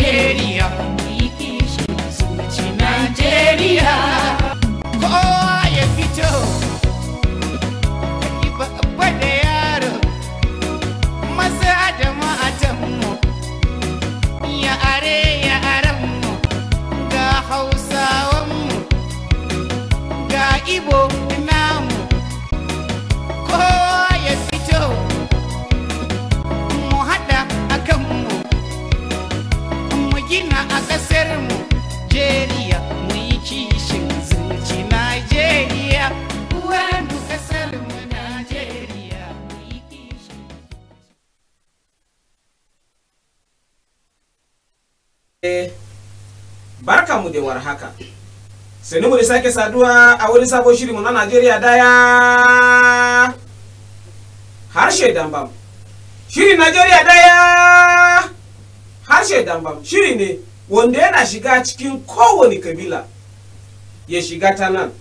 Najeriya kishin zuci Najeriya kowa ya fito babba da yaro maza da matanmu yaranmu ga hausawanmu ga ibo namu kowa ya fito mu haɗa a kanmu mu gina a ƙasarmu Najeriya mu yi kishin zuci Najeriya uwarmu ƙasarmu Najeriya mu yi kishin barka mu da warhaka sani mu da sake saduwa a wani sabon shiri mu na Najeriya daya harshe dambam. Shirin Najeriya daya harshe dambam shiri ne wanda yana shiga cikin kowane kabila, ya shiga ta nan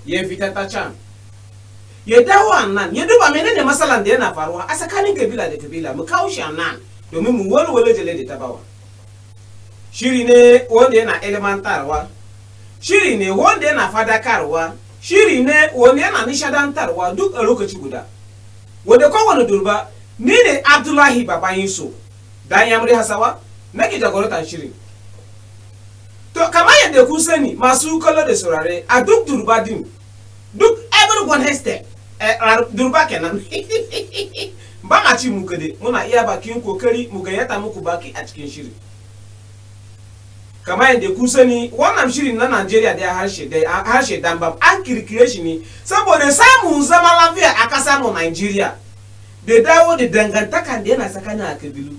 ya fita ta can ya dawo a nan ya duba menene matsalan da yana faruwa a tsakanin kabila da kabila mu kawo shi a nan domin mu walwale jale da tabawa. Shiri ne wanda yana elementarwa, shiri ne wanda yana fadakarwa, shiri ne wanda yana nishadantarwa duk a lokaci guda. Wanda kowane durba ni ne Abdullahi Baban Yusuf dan Yamri Hasawa nake jagorantar shirin. To kamar yadda ku sani masu kallo da saurare a duk durba din duk everyone has step durba kenan ba a ci mu kade muna iya bakin kokari mu gayyata muku baki a cikin shirin. Kamar yadda ku sani wannan shirin na Najeriya da harshe dambam an kirkire shi ne saboda samun zama lafiya a kasar mu Najeriya da dawo da dangantakan da yana tsakanin a kabilu.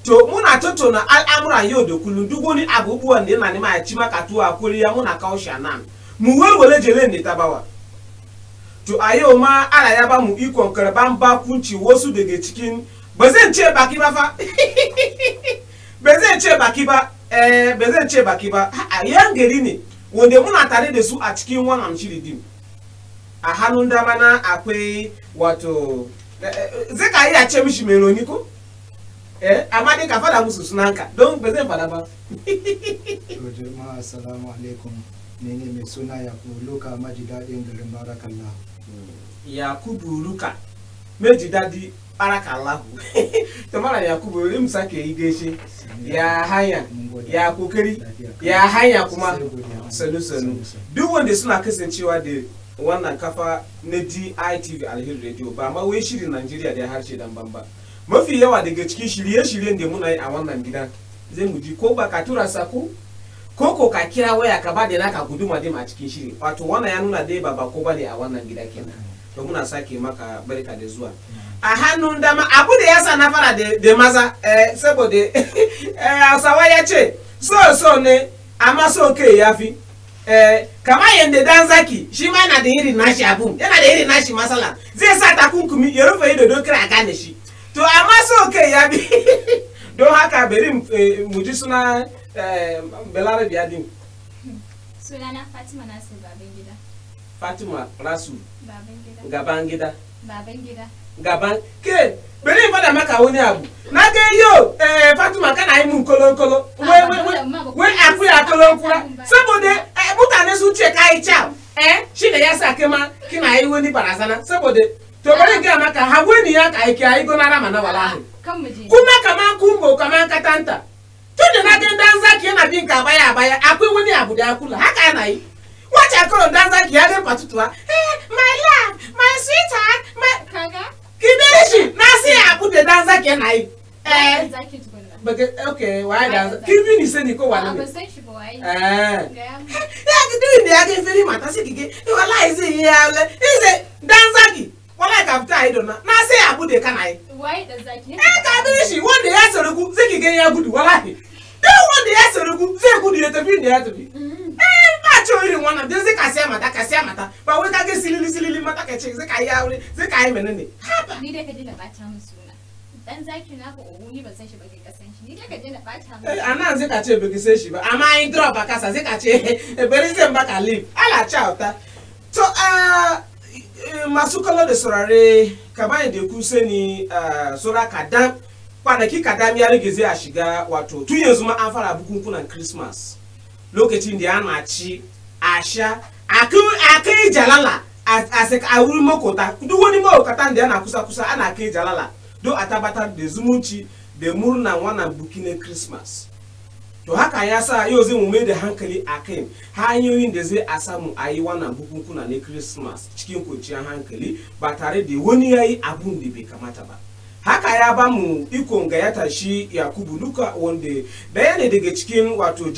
To muna tattauna al'amuran yau da kullum duk wani abubuwan da yana nema ya ci maka tuwa kuriya muna kawo shi nan mu walwale jelen da tabawa. To a yau ma ana ya ba mu ikon karban bakunci wasu daga cikin ba zan ce baki ba fa ba zan ce baki ba ba zan ce baki ba a yan gari ne wanda muna tare da su a cikin wannan shiri din. A hannun dama na akwai wato zai ka iya ce mishi mai roni ko amma dai ka fada musu sunanka don ba zai fada ba. Jama'a assalamu alaikum, ne mai suna Yakubu Luka maji daɗin garin Barakallahu. Yakubu Luka maji daɗi Barakallahu. Tamara Yakubu rim sake yi gaishe ya hanya ya kokari ya hanya kuma sanu duk wanda suna kasancewa da wannan kafa na DITV Alheri Radio ba ma wai shirin Najeriya da harshe dan bamba. Mafi yawa daga cikin shirye-shiryen da muna yi a wannan gidan zai mu ji ko ba ka tura sako ko ka kira waya ka ba da naka guduma dim a cikin shiri. Wato wannan ya nuna dai ba ko bane a wannan gida kenan. To muna sake maka barka da zuwa. A hannun dama abu da yasa na fara da maza saboda Hausawa ya ce so ne amma so kai yafi. Kamar yadda dan zaki shi ma yana da irin nashi abun yana da irin nashi masala zai sa takunkumi ya rufe ido don kira a gane shi. To amma so kai ya bi don haka bari mu ji suna Belarabe din. Sunana Fatima Nasir Babangida. Fatima Rasu Babangida. Babangida. Gaban ke bari fada maka wani abu na ga yo Fatima kana yi mun kolokolo wai akuya kolokura saboda mutane su ce kai cha shi da yasa kema kina yi wani barazana saboda to bari ga maka hawani ya kai ki ayi gona rama na wallahi kuma kaman kumbo kaman katanta to da na ga dan zaki yana bin ka baya akwai wani abu da kula haka yana yi wace akoro dan zaki ya ga patutuwa my love my sweetheart my Kaga Kibirishi, nasi abu de danza kenai. Okay, why danza? Kibi ni se ni ko wala. Ba san shi ba wai. Ya kidu ni age feri mata se kike. Wala ise ya le. Ise danza ki. Wala ka fita ido na. Nasi abu de kanai. Wai da zaki. Kibirishi, wanda ya saruku se kike ya gudu wala. Wanda ya saruku se gudu ya tafi ne ya tafi. Irin wannan dan zai kasiya mata ba wai kage silili mata kace zai kai aure zai kai menene haba ni dai ka dina bata mun suna dan zaki na ka ohu ni ban san shi ba kai kasan shi ni dai ka dina bata mun anan zai ka ce ba ki san shi ba amma in drop akasa zai ka ce bari zan baka leave ala chauta to masu kallo da saurare kamar yadda ku sani sura kadan kwanaki kadan ya rage zai a shiga wato tun yanzu ma an fara bukunkunan Christmas lokacin da ana ci a sha a kai jalala a wurin makota duk wani makota da yana kusa ana kai jalala don a tabbatar da zumunci da murnan wannan bukin Christmas. To haka ya sa yau zai mu mai da hankali a kai hanyoyin da zai a samu a yi wannan bukunkuna na Christmas cikin kwanciyar hankali ba tare da wani ya yi abun da bai kamata ba. Haka ya ba mu ikon gayyata shi Yakubu Luka wanda daya ne daga cikin wato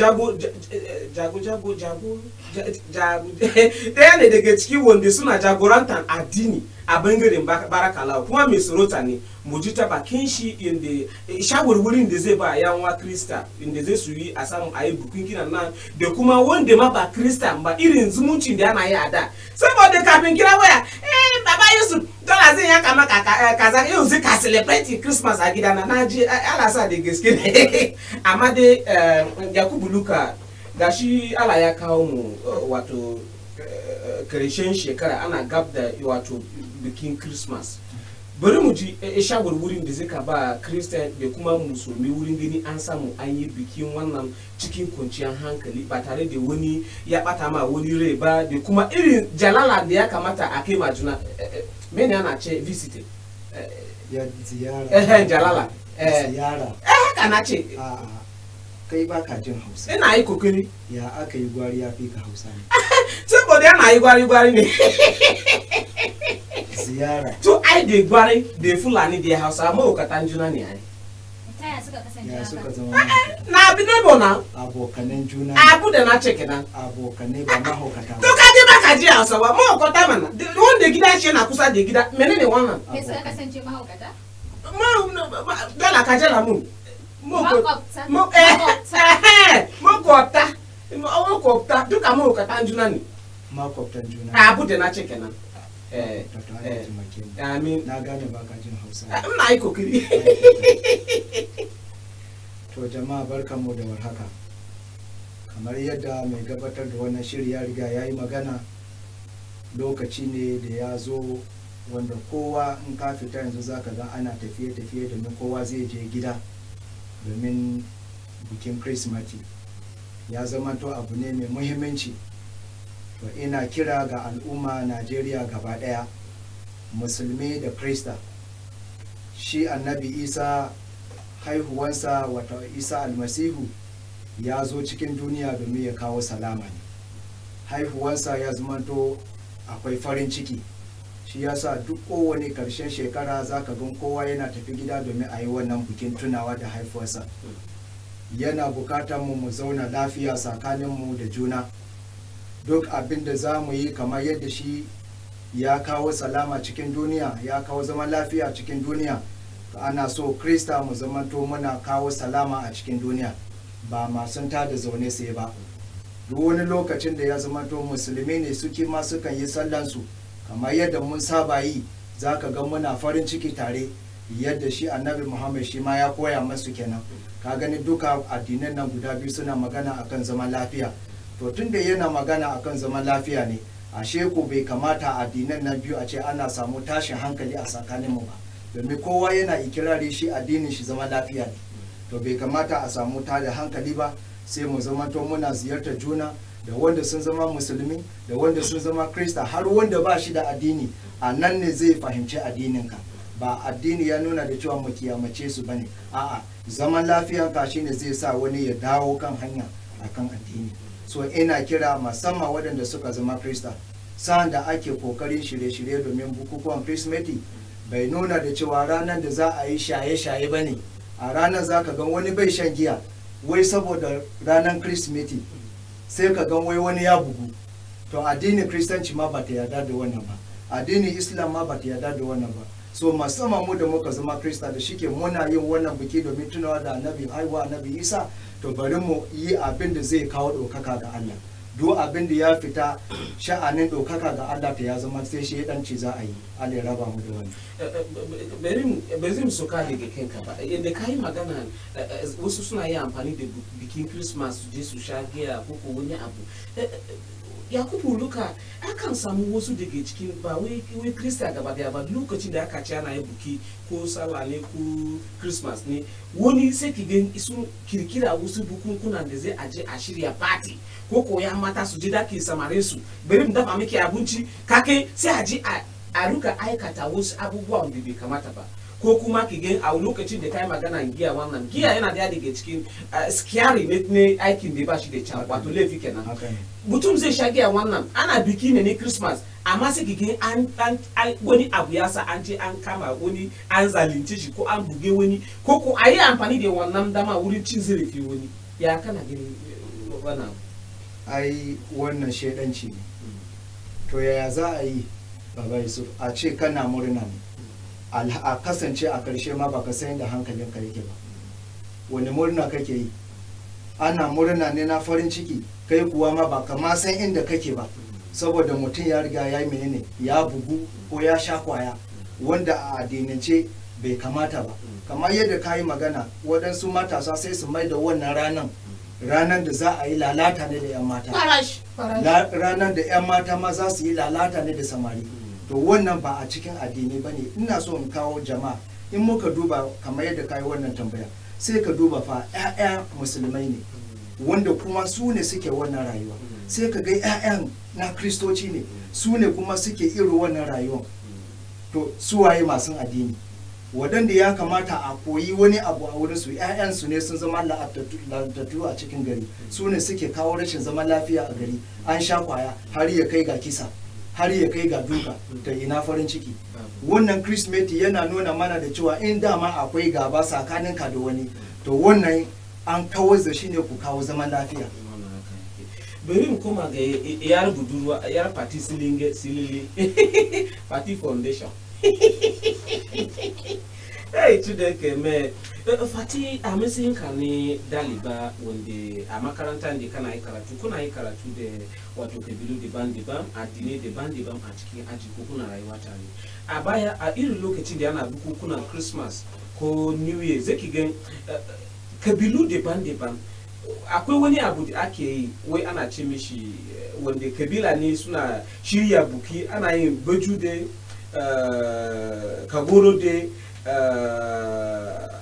daya ne daga cikin wanda suna jagorantar addini a bangaren Barakallahu kuma mai sarauta ne mu ji ta bakin shi inda shawarwarin da zai ba yanwa Krista inda zai su yi a samu a yi bukunkinan nan da kuma wanda ma ba Krista ba irin zumuncin da ana yi a da saboda kafin kira waya baba Yusuf dole zai yanka maka kaza yau zai ka celebrate Christmas a gidana na ji Allah sa da gaske ne amma dai Yakubu Luka gashi Allah ya kawo mu wato karshen shekara ana gab da wato bikin Christmas bari mu ji shawarwarin da zai ka ba Christian da kuma musulmi wurin gani an samu an yi bikin wannan cikin kwanciyar hankali ba tare da wani ya bata ma wani rai ba da kuma irin jalala da ya kamata a kai ma juna mene ana ce visit ziyara jalala ziyara haka na ce kai ba ka jin Hausa ina yi kokari ya aka yi gwari ya fi ka Hausa ne saboda yana yi gwari ne ziyara to ai da gwari da Fulani da Hausa ma okatan juna ne ai taya suka kasance ya suka haka zama na bi ne bona abokanan juna abu da na ce kenan abokanai ba mahaukata to ka je ba ka ji Hausa ba ma okata mana wanda gida shi yana kusa da gida menene wannan kai suka kasance mahaukata dala ka jela mun makwabta makwabta duka mu okatan juna ne makwabtan juna abu da na ce kenan amin na gane ba ka jin Hausa ina yi kokari to jama'a barkanmu da warhaka kamar yadda mai gabatar da wannan shiri ya riga ya yi magana lokaci ne da ya zo wanda kowa in ka fita yanzu zaka ga ana tafiye-tafiye domin kowa zai je gida domin bikin Kirsimeti ya zama to abu ne mai muhimmanci to ina kira ga al'umma Najeriya gaba daya musulmi da Krista shi annabi Isa haihuwansa wata Isa almasihu ya zo cikin duniya domin ya kawo salama ne haihuwansa ya zamanto akwai farin ciki shi yasa duk kowane karshen shekara zaka gan kowa yana tafi gida domin a yi wannan bikin tunawa da haifuwarsa yana bukatar mu zauna lafiya tsakaninmu da juna duk abin da za mu yi kamar yadda shi ya kawo salama cikin duniya ya kawo zaman lafiya cikin duniya ana so Krista mu zamanto muna kawo salama a cikin duniya ba masu da zaune sai ba duk wani lokacin da ya zamanto musulmi ne suke ma sukan yi sallansu kamar yadda mun saba yi zaka ga muna farin ciki tare yadda shi annabi Muhammad shi ma ya koya masu kenan ka gani duka addinan nan guda biyu suna magana akan zaman lafiya to tunda yana magana akan zaman lafiya ne ashe ko bai kamata addinan nan biyu a ce ana samu tashin hankali a tsakaninmu ba domin kowa yana ikirari shi addinin shi zaman lafiya ne to bai kamata a samu tada hankali ba sai mu zamanto muna ziyartar juna da wanda sun zama musulmi da wanda sun zama Krista har wanda ba shi da addini a nan ne zai fahimci addininka ba addini ya nuna da cewa mu kiyamace su bane a'a zaman lafiyanka shine zai sa wani ya dawo kan hanya akan addini so ina kira musamman waɗanda suka zama Krista sa'an da ake kokarin shirye-shirye domin bukukuwan Kirsimeti bai nuna da cewa ranar da za a yi shaye-shaye bane a ranar za ka gan wani bai shan giya wai saboda ranar Kirsimeti sai ka gan wai wani ya bugu to addinin Kiristanci ma ba ta yarda da wannan ba addinin Islam ma ba ta yarda da wannan ba so musamman mu da muka zama Krista da shike muna yin wannan biki domin tunawa da annabi Isa to bari mu yi abin da zai kawo ɗaukaka ga Allah duk abin da ya fita sha'anin ɗaukaka ga Allah ta ya zama sai shi ɗanci za a yi Allah ya raba mu da wannan bari mu soka daga kanka ba yadda ka yi magana wasu suna yi amfani da bikin Christmas su je su sha giya ko wani abu Yakubu Luka akan samu wasu daga cikin ba wai Krista gaba daya ba lokacin da aka ci ana yi buki ko sallah ne ko Christmas ne wani sai ki ga sun kirkira wasu bukunkunan da zai aje a shirya party ko koya mata su je daki samare su bari mu dafa miki abinci kake sai aje a ruka aikata wasu abubuwan da bai kamata ba ko kuma ki ga a lokacin da kai magana giya wannan giya yana da daga cikin scary ne aikin da ba shi da can wato laifi kenan mutum zai sha giya wannan ana biki ne Christmas amma sai ki ga an wani abu ya sa an je an kama wani an zalunce shi ko an buge wani ko ayi amfani da wannan dama wurin cin zarafi wani ya kana gani wannan ai wannan shedanci ne to yaya za a yi baba Yusuf a ce kana murna ne a kasance a karshe ma baka san da hankalinka yake ba wani murna kake yi ana murna ne na farin ciki kai kuwa ma baka ma san inda kake ba saboda mutum ya riga ya yi menene ya bugu ko ya sha kwaya wanda a addinance bai kamata ba kamar yadda ka yi magana waɗansu matasa sai su mai da wannan ranan da za a yi lalata ne da 'yan mata ranan da 'yan mata ma za su yi lalata ne da samari to wannan ba a cikin addini ba ne ina so in kawo jama'a in muka duba kamar yadda ka yi wannan tambaya sai ka duba fa 'ya'ya musulmai ne wanda kuma su ne suke wannan rayuwa sai ka ga 'ya'yan na kristoci ne su ne kuma suke irin wannan rayuwa to su waye masu addini waɗanda ya kamata a koyi wani abu a wurin su 'ya'yansu ne sun zama la'atattu a cikin gari su ne suke kawo rashin zaman lafiya a gari an sha kwaya har ya kai ga kisa har ya kai ga duka ta ina farin ciki wannan Kirsimeti yana nuna mana da cewa in dama akwai gaba tsakaninka da wani to wannan an kawar da shi ne ku kawo zaman lafiya bari mu koma ga yar budurwa yar party silile party foundation hey Chideke me Fati a matsayin ka ne daliba wanda a makarantar da kana yi karatu kuna yi karatu da wato kabilu daban-daban addinai daban-daban a cikin aji ko kuna rayuwa tare a baya a irin lokacin da yana bukukunan Christmas ko New Year zaki ga kabilu daban-daban akwai wani abu da ake yi wai ana ce mishi wanda kabila ne suna shirya buki ana yin baju da kagoro da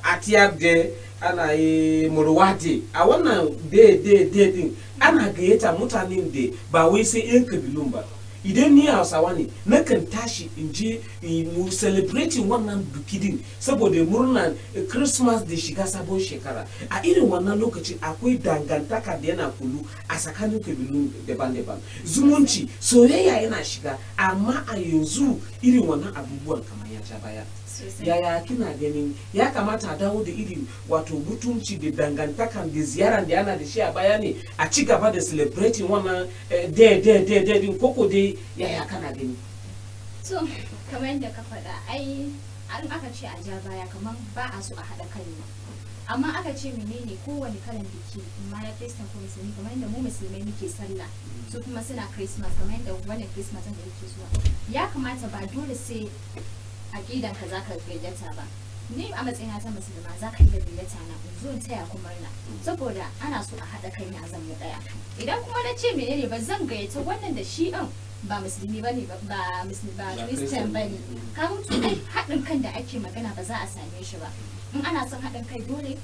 atiyar da ana yi murwade a wannan din ana gayyata mutanen da ba wai sai yan kabilun ba idan ni Hausawa ne nakan tashi in je mu celebrating wannan buki din saboda murnan Christmas da shiga sabon shekara a irin wannan lokacin akwai dangantaka da yana kulu a tsakanin kabilun daban-daban zumunci soyayya yana shiga amma a yanzu irin wannan abubuwan kamar ya ja baya yaya kina ganin ya kamata a dawo da irin wato mutunci da dangantakan da ziyaran da yana da shi a baya ne a ci gaba da celebrating wannan din koko dai yaya kana gani so kamar yadda ka faɗa ai an aka ce a ja baya kamar ba a so a haɗa kai amma aka ce menene kowane kalan biki amma ya Christian ko musulmi kamar yadda mu musulmai muke sallah su kuma suna Christmas kamar yadda wannan Christmas da yake zuwa ya kamata ba dole sai aqidan ka zaka gayyata ba ni a matsayina ta musulma zaka iya gayyata na zo in taya ku murna saboda ana so a haɗa kai ne a zama ɗaya idan kuma na ce menene ba zan gayyata wannan da shi ɗin ba musulmi bane ba Christian bane ka mutu ai haɗin kan da ake magana ba za a same shi ba in ana son haɗin kai dole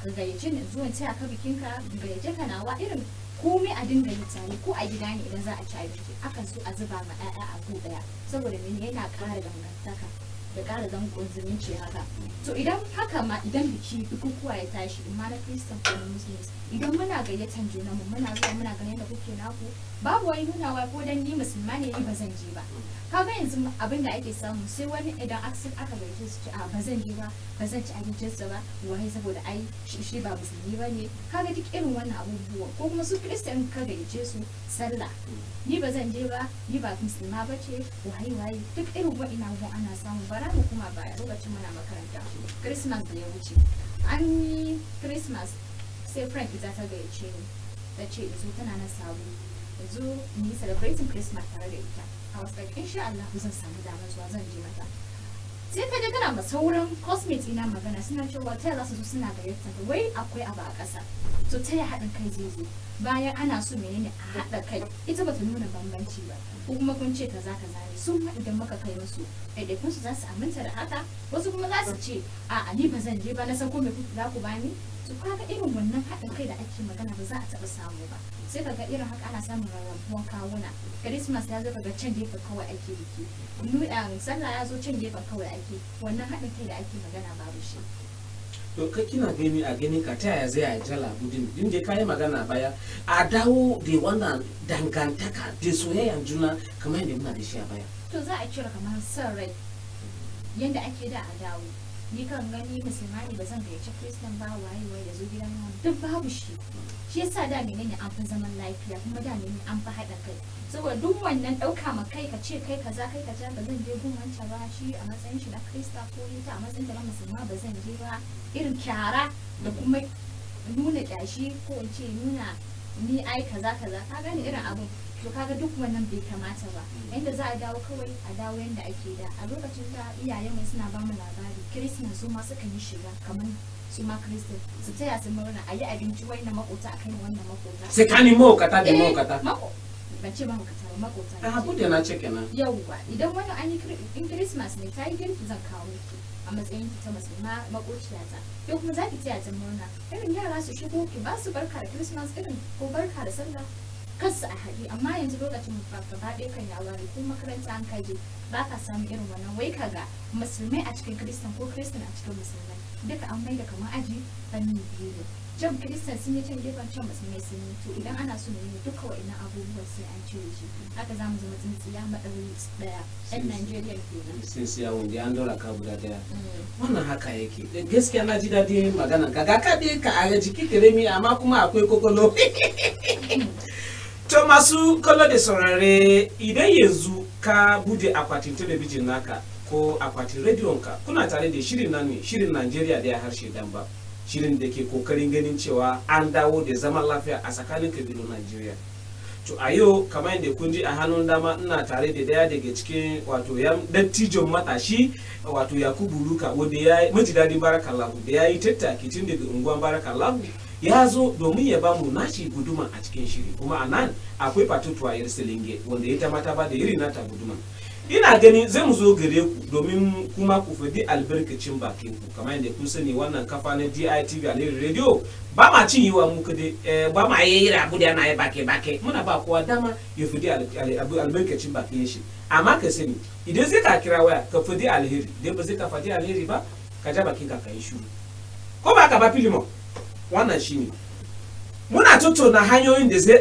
ka gayyace ni zuwa taya ka bikin ka gayyace ka nawa irin komai a dinga yi tare ko a gida ne idan za a ci abinci akan so a zuba ma ɗaya a gu ɗaya saboda mene yana ƙara dangantaka da ƙara danƙon zumunci haka to idan haka ma idan biki bukukuwa ya tashi in ma na Christian ko na Muslims idan muna gayyatan junanmu muna zuwa muna ganin da kuke naku babu wani nunawa ko dan ni musulma ne ni ba zan je ba kaga yanzu abin da ake samu sai wani idan aka gayyace su a ba zan je ba ba zan ci abincinsa ba wai saboda ai shi ba musulmi ba ne kaga duk irin wannan abubuwa ko kuma su Christian ka gayyace su sallah ni ba zan je ba ni ba musulma ba ce waye duk irin wa'ina abubuwan ana samu bara mu kuma baya lokacin muna makaranta Christmas da ya wuce an yi Christmas sai friend ita ta gayyace ni ta ce yanzu tana nan sabo yanzu ni celebrating Christmas tare da ita a wasu like insha Allah zan samu damar zuwa zan je mata sai ka je kana ma sauran cosmates ina magana suna cewa ta za su zo suna gayyata ka wai akwai abu a ƙasa to ta ya haɗin kai zai zo bayan ana so menene a haɗa kai ita bata nuna bambanci ba ko kuma kun ce kaza kaza ne sun ma idan muka kai musu ɗaiɗaikun su za su aminta da haka wasu kuma za su ce a ni ba zan je ba na san ko me za ku bani to kaga irin wannan haɗin kai da ake magana ba za a taɓa samu ba sai kaga irin haka ana samun rarrabuwan kawuna Christmas ya zo kaga can gefen kawai ake biki sallah ya zo can gefen kawai ake wannan haɗin kai da ake magana babu shi to kai kina gani a gani ka ta yaya zai jala budin din je kai magana baya a dawo da wannan dangantaka da soyayyan juna kamar yadda muna da shi a baya to za a cire kamar son rai yanda ake da a dawo ni kan gani musulmani ba zan gayyaci kristan ba waye waye da zo gidan nan duk babu shi yasa da menene an fi zaman lafiya kuma da menene an fi haɗa kai saboda duk wannan ɗauka ma kai ka ce kai kaza kai kaza ba zan je gun wancan ba shi a matsayin shi na krista ko ita a matsayin ta na musulma ba zan je ba irin kyara da kuma nuna kyashi ko in ce nuna ni ai kaza kaza ka gane irin abin to kaga duk wannan bai kamata ba inda za a dawo kawai a dawo yanda ake da a lokacin da iyayen mai suna bamu labari Christmas su ma suka yi shiga kamar su ma Christian su taya su murna a yi abinci wai na makota a kai wannan makota sai ka ni mokata da mokata ban ce ba makota ba makota a bude na ce kenan yauwa idan wani an yi in Christmas ne ta yi girki zan kawo miki a matsayin ta musulma makociyata yau kuma za ki taya ta murna irin yara su shigo ki ba su barka da Christmas irin ko barka da sallah kansu a haɗe amma yanzu lokacin gaba ɗaya kan ya ware ko makaranta an kaje ba ka samu irin wannan wai kaga musulmai a cikin kristan ko kristan a cikin musulmai duka an maida kamar aji fanni biyu ne can kristan sun yi can gefen can musulmai sun yi to idan ana so ne duka wa'annan abubuwan sai an cire shi haka za mu zama tsintsiya maɗauri ɗaya yan najeriya kenan tsintsiya wanda an dora ka guda daya wannan haka yake gaskiya na ji daɗin magana ka ga kaɗe ka a jiki kiremi amma kuma akwai kokolo to masu kallo da saurare idan yanzu ka bude akwatin talabijin naka ko akwatin rediyon ka kuna tare da shirin nan ne shirin Najeriya da ya harshe dan ba shirin da ke kokarin ganin cewa an dawo da zaman lafiya a tsakanin kabilun Najeriya to a yau kamar yadda kun ji a hannun dama ina tare da daya daga cikin wato ya dattijon matashi wato Yakubu Luka wanda ya miji dadi barakallahu da ya yi tattaki tun daga unguwan barakallahu ya zo domin ya bamu nashi guduma a cikin shiri kuma a nan akwai patutuwa yar silinge wanda ita mata ba da iri nata guduma ina gani zai mu zo gare ku domin kuma ku fadi albarkacin bakin ku kamar yadda kun sani wannan kafa na DITV Alheri Radio ba ma cin yiwa mu kade ba ma yayi rabu da yana yi bake muna ba kowa dama ya fadi albarkacin bakin shi amma ka sani idan sai ka kira waya ka fadi alheri idan ba sai ka fadi alheri ba ka ja bakin ka kai shiru ko ba ka ba filimo wannan shine muna tattauna hanyoyin da zai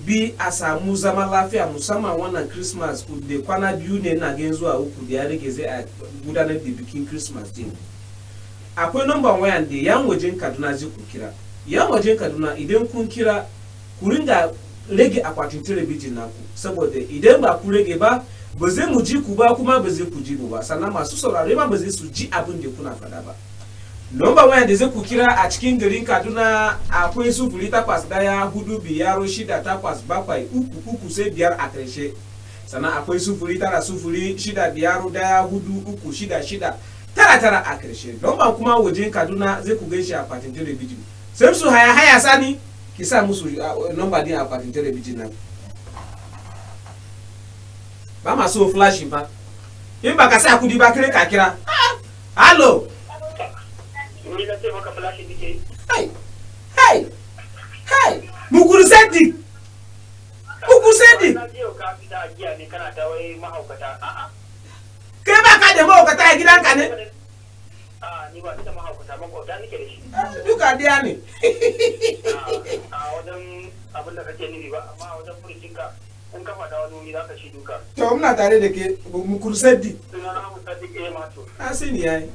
bi a samu zaman lafiya musamman wannan Christmas da kwana biyu ne na gan zuwa uku da ya rage zai a gudanar da bikin Christmas din akwai number wayan da yan wajen Kaduna zai ku kira yan wajen Kaduna idan kun kira ku ringa rage akwatin talabijin naku saboda idan ba ku rage ba zai mu ji ku ba kuma ba zai ku ji ba sannan masu saurare ma ba zai su ji abin da kuna faɗa ba Nomba waya da zai ku kira a cikin garin Kaduna akwai 08154687 a ƙarshe. Sannan akwai 0906514366 a ƙarshe. Nomba kuma wajen Kaduna zai ku gaishe a akwatin talabijin. Sai su haya sani ki sa musu nomba din a akwatin talabijin nan. Ba ma so flashing ba. In ba ka sa kudi ba kire ka kira. Hello. Ni na ce maka flashi nake. Hai Mukuru Sadi. Na je ka fita a giya ne kana ta wai mahaukata. Kai ba ka da mahaukata a gidanka ne? Ni ba ita mahaukata makwauta nake da shi. Duka daya ne. A wajen abin da kake nufi ba amma a wajen furucinka in ka faɗa wani wuri za ka shi duka. To muna tare da ke Mukuru Sadi. Suna na Mukuru Sadi ke mato. Sani yayi.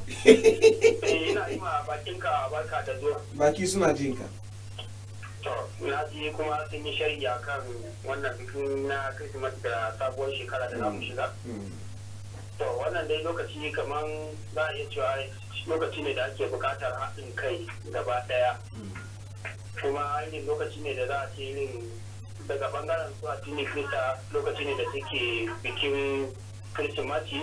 Ina yi ma bakinka barka da zuwa. Baki suna jin ka. To, na ji kuma sun yi shari'a kan wannan bikin na Christmas da sabuwar shekara da zamu shiga. To, wannan dai lokaci kaman za a iya cewa lokaci ne da ake buƙatar haɗin kai gaba ɗaya. Kuma irin lokaci ne da za a ce irin daga bangaren su addinin Kirista lokaci ne da suke bikin kirsimati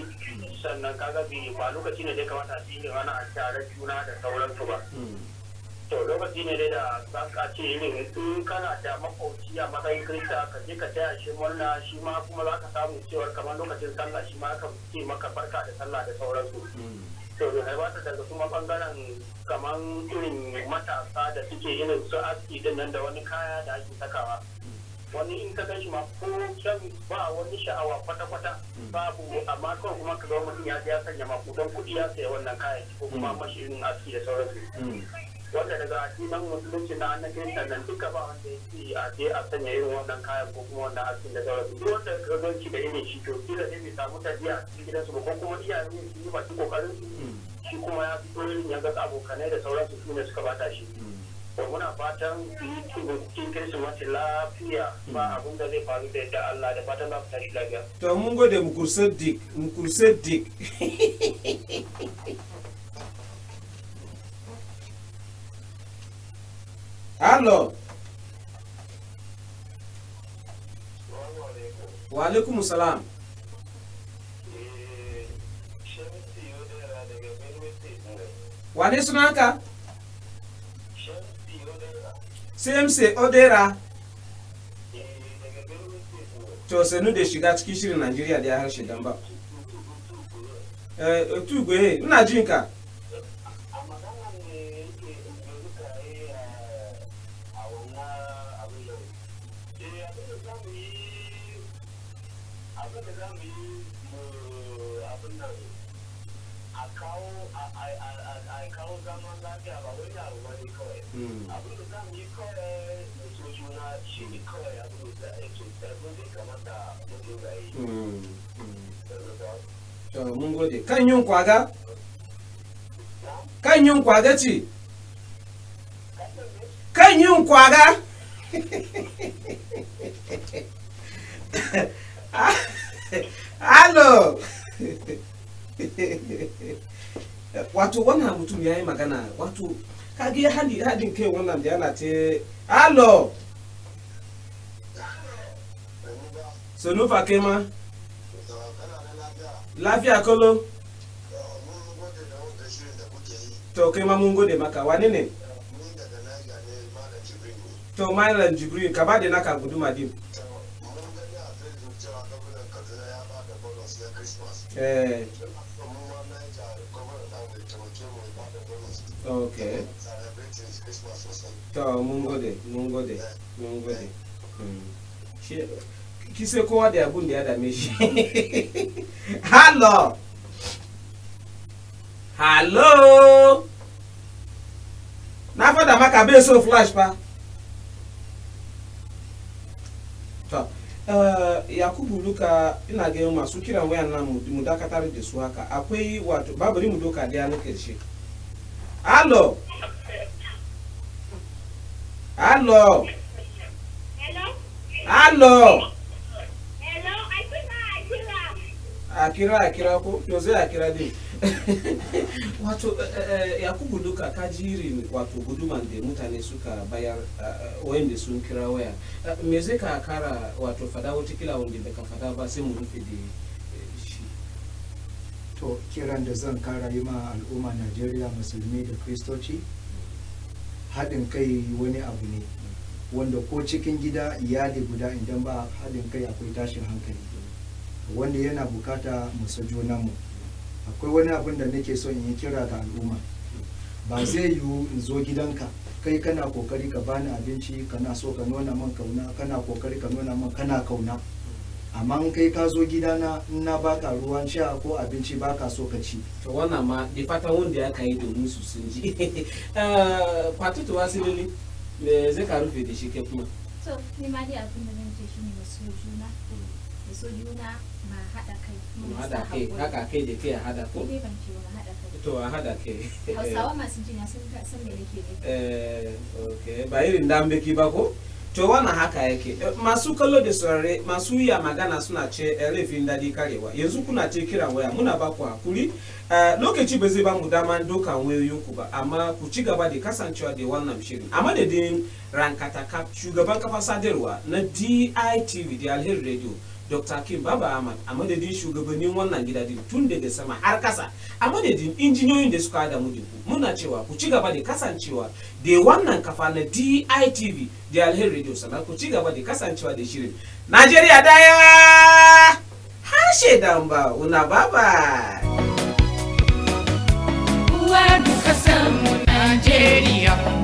sannan kaga ba lokaci ne da kamata a cikin wani a tare juna da sauransu ba to lokaci ne dai da za ka ce irin in kana da makwauci a matsayin kirista ka je ka taya shi murna shi ma kuma za ka samu cewar kamar lokacin sallah shi ma kan ce maka barka da sallah da sauransu to da ba ta daga kuma bangaren kamar irin matasa da suke irin su aski din nan da wani kaya da ake sakawa wani in ka gashi ma ko can ba wani sha'awa kwata-kwata babu amma kawai kuma ka ga mutum ya je ya sanya makudan kuɗi ya saya wannan kayayyaki ko kuma mashi irin aski da sauransu wanda daga addinin musulunci na annabi sannan duka ba wanda yake a je a sanya irin wannan kayan ko kuma wannan askin da sauransu duk wanda ka ganci da irin shi to kila ne bai samu tafiya a cikin gidansu ba ko kuma iyaye su yi baki kokarin su shi kuma ya fito irin ya ga abokanai da sauransu su ne suka bata shi to muna fatan cikin kirsimati lafiya ba abin da zai faru da yadda Allah da fatan za ku tashi lafiya. To mun gode Mukurseddik. Allo. Wa alaikum salam. Wane sunanka? CMC Odera. To sanu da shiga cikin shirin Najeriya da ya harshe dan ba. Tugwe, ina jin ka. To mun gode kan yin kwaga? Kan yin kwaga ce? Kan yin kwaga? Allo. Wato wannan mutum ya yi magana wato kage hadin kai wannan da yana ce allo. Sonufa kai ma? Lafiya kolo? To kai ma mun gode maka wani ne? To Malam Jibril ka ba da naka guduma din. Okay. To mun gode. Kise kowa da abun da ya dame shi. Hello. Na fada maka bai so flash pa. To Yakubu Luka ina ga masu kiran wayan nan mu dakatar da su haka. Akwai wato babari mu doka da na karshe. Hello. Akira ko to zai akira din. Wato Yakubu Luka ka jiri wato guduman da mutane suka bayar wanda sun kira waya. Me zai ka kara wato fada wata kila wanda baka fada ba sai mu rufe da shi. To kiran da zan kara yi ma al'umma Najeriya musulmi da Kristoci haɗin kai wani abu ne wanda ko cikin gida iyali guda idan ba haɗin kai akwai tashin hankali wanda yana bukata mu sa junanmu. Akwai wani abin da nake son in yi kira ga al'umma. Ba zai yiwu in zo gidanka kai kana kokari ka bani abinci kana so ka nuna man kauna kana kokari ka nuna man kana kauna amma in kai ka zo gidana in na baka ruwan sha ko abinci baka so ka ci. To wannan ma da fatan wanda ya kai domin su sun ji. Fatutu wasilili me zai ka rufe da shi ke kuma. To ni ma dai abin da zan ce shine so juna ba hada kai. Mu hada kai haka kai da kai hada ko. Ni ban ce wani hada kai. To a hada kai. Hausawa masu jina sun me nake ne. Okay ba irin dambe ki ba ko. To wannan haka yake masu kallo da saurare masu iya magana suna ce laifin dadi karewa yanzu kuna ce kiran waya muna ba ku hakuri lokaci ba zai ba mu dama dokan wayoyinku ba amma ku ci gaba da kasancewa da wannan shirin a madadin rankata shugaban kafa sadarwa na DITV da Alheri Radio Dr. Kim Baba Ahmad a madadin shugabannin wannan gida din tun daga sama har kasa a madadin injiniyoyin da suka da mu muna cewa ku ci gaba da kasancewa da wannan kafa na DITV da Alheri Radio sannan ku ci gaba da kasancewa da shirin Najeriya daya harshe damba una baba uwa duka samu Najeriya